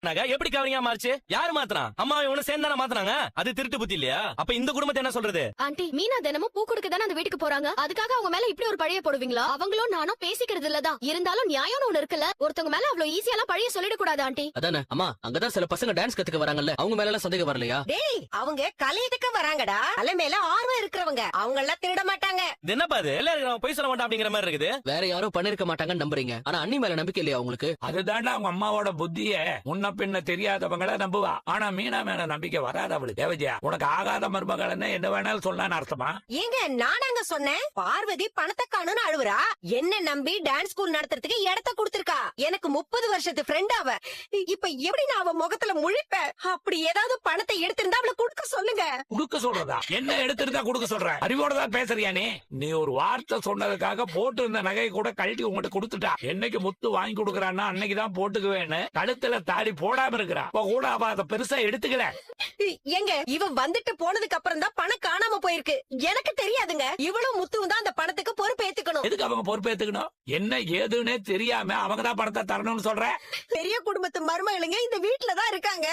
நகை எப்படி கவனியா மாறுச்சு? யாரு மாத்துறான்? அம்மா இவனு சேர்ந்தானே மாத்துறாங்க. அது திருட்டு புத்தி இல்லையா? அப்ப இந்த குடும்பத்தை என்ன சொல்றது? ஆண்டி, மீனா தினமும் பூ கொடுக்க தானே அந்த வீட்டுக்கு போறாங்க. அதுக்காக அவங்க மேல இப்படி ஒரு பழைய போடுவீங்களா? அவங்களும் நானும் பேசிக்கிறது இல்லதான். இருந்தாலும் நியாயம்னு ஒண்ணு இருக்குல்ல. ஒருத்தவங்க மேல அவ்வளவு ஈஸியாலாம் பழைய சொல்லிட கூடாது ஆண்டி. அதானே அம்மா, அங்கதான் சில பசங்க டான்ஸ் கத்துக்க வராங்கல்ல, அவங்க மேல எல்லாம் சந்தேகம் வரலையா? டேய், அவங்க கலையத்துக்கு வராங்கடா. கலை மேல ஆர்வம் இருக்கிறவங்க. அவங்க எல்லாம் திருட மாட்டாங்க. இது என்ன பாது? எல்லாரும் போய் சொல்ல மாட்டான் அப்படிங்கிற மாதிரி இருக்குது. வேற யாரும் பண்ணிருக்க மாட்டாங்கன்னு நம்புறீங்க, ஆனா அண்ணி மேல நம்பிக்கை இல்லையா உங்களுக்கு? அதுதான்டா அவங்க அம்மாவோட புத்திய. முன்ன பின்ன தெரியாதவங்கள நம்புவா, ஆனா மீனா மேல நம்பிக்கை வராது அவளுக்கு. தேவஜியா, உனக்கு ஆகாத மருமகள்னு என்ன வேணாலும் சொல்லலான்னு அர்த்தமா? ஏங்க, நானாங்க சொன்னேன். பார்வதி பணத்தை காணும்னு அழுவுறா. என்ன நம்பி டான்ஸ் ஸ்கூல் நடத்துறதுக்கு இடத்த கொடுத்திருக்கா. எனக்கு 30 வருஷத்து ஃப்ரெண்ட் அவ. இப்ப எப்படி நான் அவ முகத்துல முழிப்பேன்? அப்படி ஏதாவது பணத்தை எடுத்திருந்தா அவளை கொடுக்க சொல்லுங்க. குடுக்க சொல்றதா? என்ன எடுத்துருந்தா குடுக்க சொல்ற? அறிவோடதான் பேசுறியா நீ? நீ ஒரு வார்த்தை சொன்னதுக்காக போட்டு இருந்த நகையை கூட கழட்டி உங்ககிட்ட கொடுத்துட்டா. என்னைக்கு முத்து வாங்கி கொடுக்கறான்னா அன்னைக்குதான் போட்டுக்குவேன்னு கழுத்துல தாடி போடாம இருக்கிறா. இப்ப கூட அவ அதை பெருசா எடுத்துக்கல. எங்க இவ வந்துட்டு போனதுக்கு அப்புறம் தான் பணம் காணாம போயிருக்கு. எனக்கு தெரியாதுங்க. இவ்வளவு முத்துவும் தான் அந்த பணத்துக்கு பொறுப்பு ஏத்துக்கணும். எதுக்கு அவங்க பொறுப்பு ஏத்துக்கணும்? என்ன ஏதுன்னே தெரியாம அவங்க தான் பணத்தை தரணும்னு சொல்ற? பெரிய குடும்பத்து மருமகளுங்க இந்த வீட்டுலதான் இருக்காங்க.